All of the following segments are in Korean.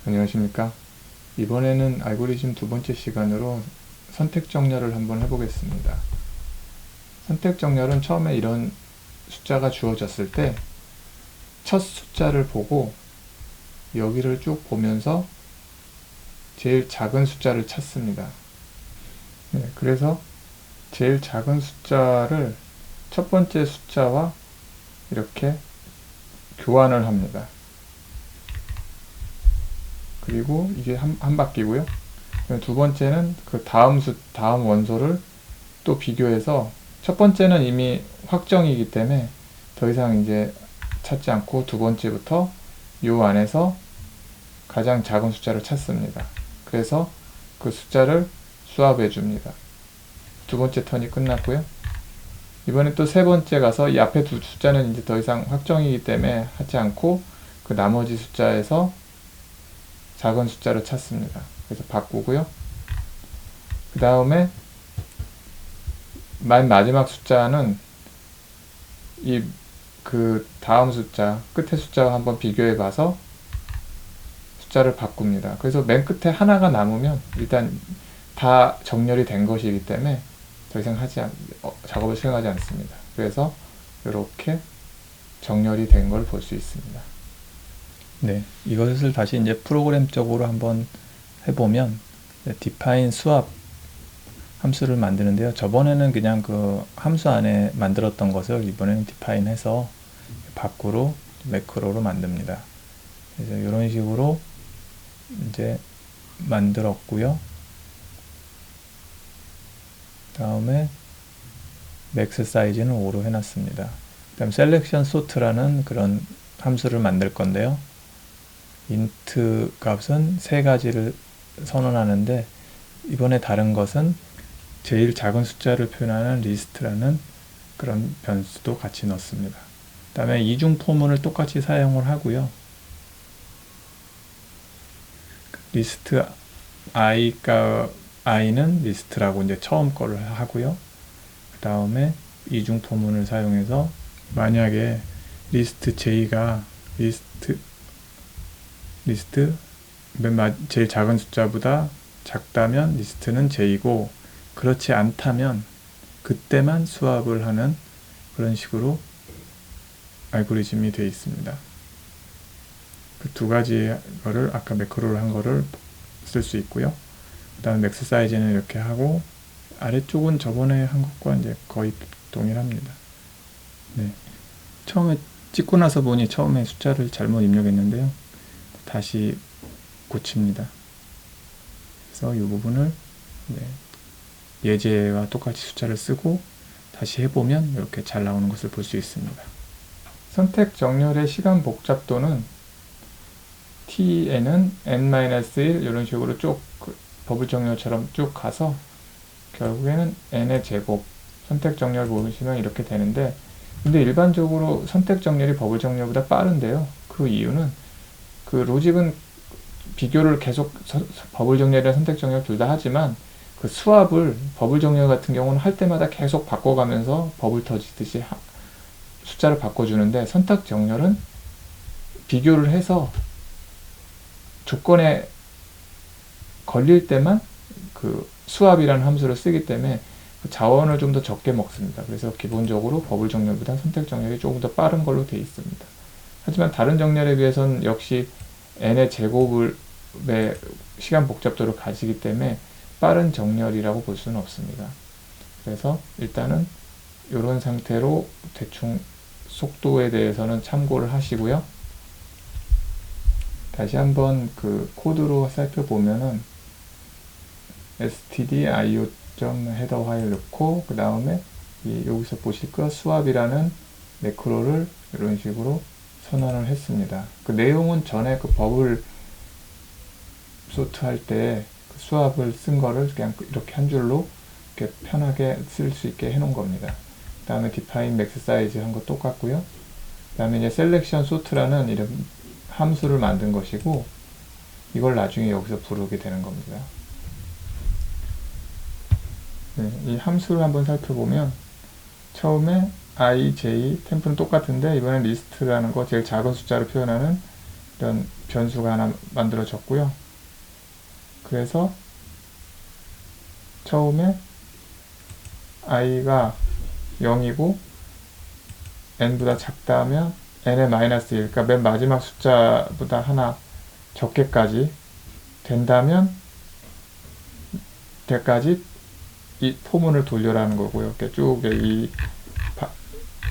안녕하십니까. 이번에는 알고리즘 두 번째 시간으로 선택 정렬을 한번 해보겠습니다. 선택 정렬은 처음에 이런 숫자가 주어졌을 때 첫 숫자를 보고 여기를 쭉 보면서 제일 작은 숫자를 찾습니다. 그래서 제일 작은 숫자를 첫 번째 숫자와 이렇게 교환을 합니다. 그리고 이게 한 바퀴고요. 두 번째는 그 다음 원소를 또 비교해서 첫 번째는 이미 확정이기 때문에 더 이상 이제 찾지 않고 두 번째부터 이 안에서 가장 작은 숫자를 찾습니다. 그래서 그 숫자를 수합해 줍니다. 두 번째 턴이 끝났고요. 이번엔 또 세 번째 가서 이 앞에 두 숫자는 이제 더 이상 확정이기 때문에 하지 않고 그 나머지 숫자에서 작은 숫자를 찾습니다. 그래서 바꾸고요. 그 다음에 맨 마지막 숫자는 그 다음 숫자, 끝에 숫자와 한번 비교해 봐서 숫자를 바꿉니다. 그래서 맨 끝에 하나가 남으면 일단 다 정렬이 된 것이기 때문에 더 이상 작업을 수행하지 않습니다. 그래서 이렇게 정렬이 된 걸 볼 수 있습니다. 네, 이것을 다시 이제 프로그램적으로 한번 해보면 define 수합 함수를 만드는데요. 저번에는 그냥 그 함수 안에 만들었던 것을 이번에는 define 해서 밖으로 매크로로 만듭니다. 그래서 이런 식으로 이제 만들었고요. 다음에 맥스 사이즈는 5로 해놨습니다. 그 다음 셀렉션 소트라는 그런 함수를 만들 건데요. int 값은 세 가지를 선언하는데 이번에 다른 것은 제일 작은 숫자를 표현하는 리스트라는 그런 변수도 같이 넣습니다. 그 다음에 이중 포문을 똑같이 사용을 하고요. 리스트 i는 리스트라고 이제 처음 거를 하고요. 그 다음에 이중 포문을 사용해서 만약에 리스트 j가 리스트 제일 작은 숫자보다 작다면 리스트는 j고 그렇지 않다면 그때만 수합을 하는 그런 식으로 알고리즘이 되어 있습니다. 그 두 가지 거를 아까 매크로를 한 거를 쓸 수 있고요. 그 다음에 맥스 사이즈는 이렇게 하고 아래쪽은 저번에 한 것과 이제 거의 동일합니다. 네. 처음에 찍고 나서 보니 처음에 숫자를 잘못 입력했는데요. 다시 고칩니다. 그래서 이 부분을 예제와 똑같이 숫자를 쓰고 다시 해보면 이렇게 잘 나오는 것을 볼 수 있습니다. 선택 정렬의 시간 복잡도는 t에는 n-1 이런 식으로 쭉 버블 정렬처럼 쭉 가서 결국에는 n의 제곱 선택 정렬 보시면 이렇게 되는데 근데 일반적으로 선택 정렬이 버블 정렬보다 빠른데요. 그 이유는 그 로직은 비교를 계속 버블 정렬이나 선택 정렬 둘 다 하지만 그 수합을 버블 정렬 같은 경우는 할 때마다 계속 바꿔가면서 버블 터지듯이 숫자를 바꿔주는데 선택 정렬은 비교를 해서 조건에 걸릴 때만 그 수합이라는 함수를 쓰기 때문에 그 자원을 좀 더 적게 먹습니다. 그래서 기본적으로 버블 정렬보다 선택 정렬이 조금 더 빠른 걸로 되어 있습니다. 하지만 다른 정렬에 비해서는 역시 n의 제곱의 시간 복잡도를 가지기 때문에 빠른 정렬이라고 볼 수는 없습니다. 그래서 일단은 이런 상태로 대충 속도에 대해서는 참고를 하시고요. 다시 한번 그 코드로 살펴보면은 stdio.header 파일 넣고 그 다음에 여기서 보실 거 수합이라는 매크로를 이런 식으로 선언을 했습니다. 그 내용은 전에 그 버블 소트 할 때 그 수합을 쓴 거를 그냥 이렇게 한 줄로 이렇게 편하게 쓸 수 있게 해 놓은 겁니다. 그 다음에 define max size 한 거 똑같고요. 다음에 이제 셀렉션 소트라는 이런 함수를 만든 것이고, 이걸 나중에 여기서 부르게 되는 겁니다. 네, 이 함수를 한번 살펴보면 처음에 i, j, 템프는 똑같은데 이번엔 리스트라는 거 제일 작은 숫자로 표현하는 이런 변수가 하나 만들어졌고요. 그래서 처음에 i가 0이고 n보다 작다 하면 n의 마이너스 1, 그러니까 맨 마지막 숫자보다 하나 적게까지 된다면 때까지 이 포문을 돌려라는 거고요. 이렇게 쭉 이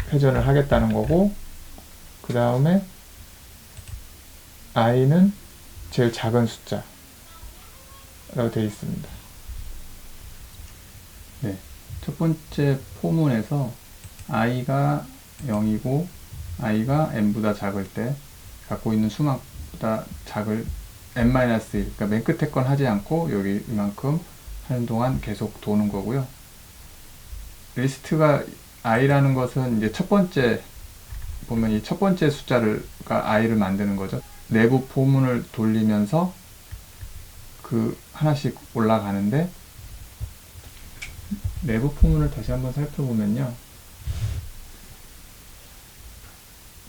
회전을 하겠다는 거고, 그 다음에 i는 제일 작은 숫자라고 되어 있습니다. 네, 첫 번째 포문에서 i가 0이고 i가 n보다 작을 때 갖고 있는 수만보다 작을 n-1, 그러니까 맨 끝에 건 하지 않고 여기 이만큼 하는 동안 계속 도는 거고요. 리스트가 i라는 것은 이제 첫 번째 보면 이 첫 번째 숫자가 i를 만드는 거죠. 내부 포문을 돌리면서 그 하나씩 올라가는데, 내부 포문을 다시 한번 살펴보면요,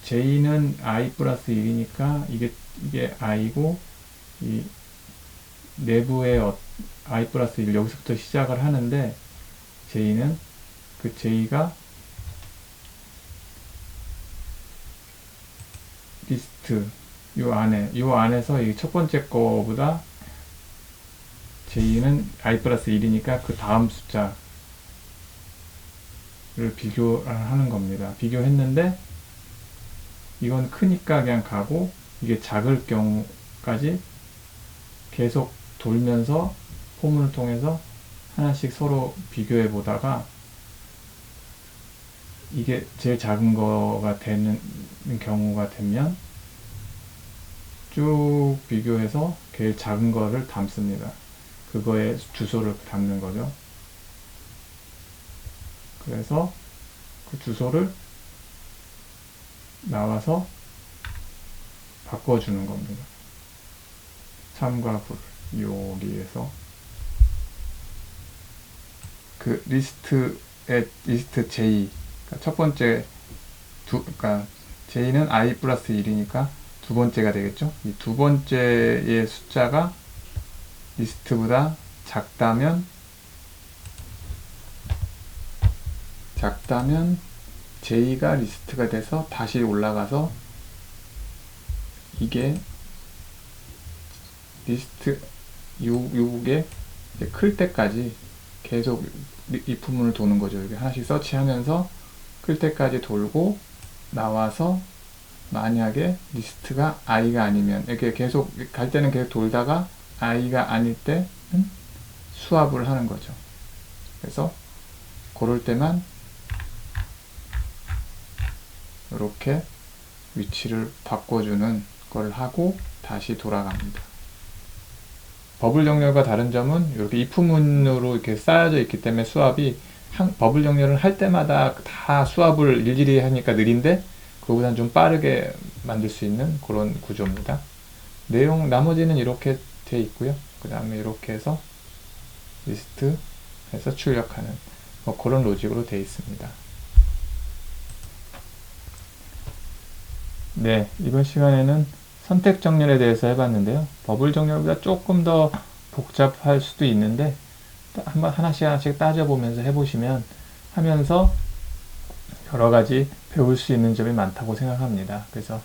j는 i 플러스 1이니까 이게 i고, 이 내부의 i 플러스 1 여기서부터 시작을 하는데, j는 그 j가 리스트 요 안에서 이 첫 번째 거보다 j는 i 플러스 1이니까 그 다음 숫자를 비교하는 겁니다. 비교했는데 이건 크니까 그냥 가고, 이게 작을 경우까지 계속 돌면서 포문을 통해서 하나씩 서로 비교해 보다가 이게 제일 작은 거가 되는 경우가 되면 쭉 비교해서 제일 작은 거를 담습니다. 그거에 주소를 담는 거죠. 그래서 그 주소를 나와서 바꿔주는 겁니다. 참과 불 여기에서 그 리스트 j, 그러니까 첫 번째 그러니까 j는 i 플러스 1이니까 두 번째가 되겠죠. 이 두 번째의 숫자가 리스트보다 작다면 j가 리스트가 돼서 다시 올라가서 이게 리스트 요게 클 때까지 계속 이 부분을 도는 거죠. 이렇게 하나씩 서치하면서 클 때까지 돌고 나와서, 만약에 리스트가 i가 아니면 이렇게 계속 갈 때는 계속 돌다가 i가 아닐 때는 수합을 하는 거죠. 그래서 그럴 때만 이렇게 위치를 바꿔주는 걸 하고 다시 돌아갑니다. 버블 정렬과 다른 점은 이렇게 if문으로 이렇게 쌓여져 있기 때문에 수합이 버블 정렬을 할 때마다 다 수합을 일일이 하니까 느린데, 그거보다는 좀 빠르게 만들 수 있는 그런 구조입니다. 나머지는 이렇게 돼 있고요. 그 다음에 이렇게 해서 리스트 해서 출력하는 그런 로직으로 돼 있습니다. 네, 이번 시간에는 선택 정렬에 대해서 해봤는데요. 버블 정렬보다 조금 더 복잡할 수도 있는데 한번 하나씩 따져보면서 해보시면 하면서 여러가지 배울 수 있는 점이 많다고 생각합니다. 그래서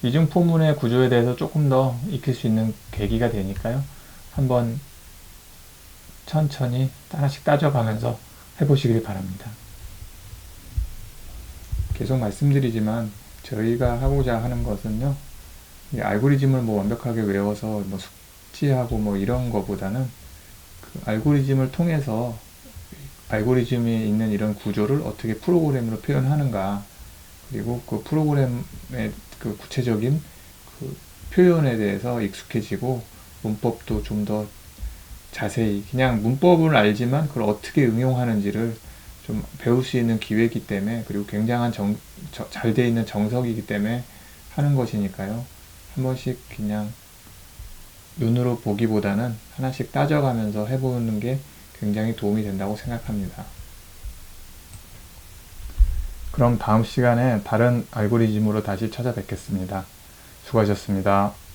이중 포문의 구조에 대해서 조금 더 익힐 수 있는 계기가 되니까요. 한번 천천히 하나씩 따져가면서 해보시길 바랍니다. 계속 말씀드리지만 저희가 하고자 하는 것은요, 이 알고리즘을 완벽하게 외워서 숙지하고 이런 거보다는 그 알고리즘을 통해서 알고리즘이 있는 이런 구조를 어떻게 프로그램으로 표현하는가, 그리고 그 프로그램의 그 구체적인 그 표현에 대해서 익숙해지고 문법도 좀 더 자세히, 그냥 문법을 알지만 그걸 어떻게 응용하는지를 좀 배울 수 있는 기회이기 때문에, 그리고 굉장한 잘 돼 있는 정석이기 때문에 하는 것이니까요. 한 번씩 그냥 눈으로 보기보다는 하나씩 따져가면서 해보는 게 굉장히 도움이 된다고 생각합니다. 그럼 다음 시간에 다른 알고리즘으로 다시 찾아뵙겠습니다. 수고하셨습니다.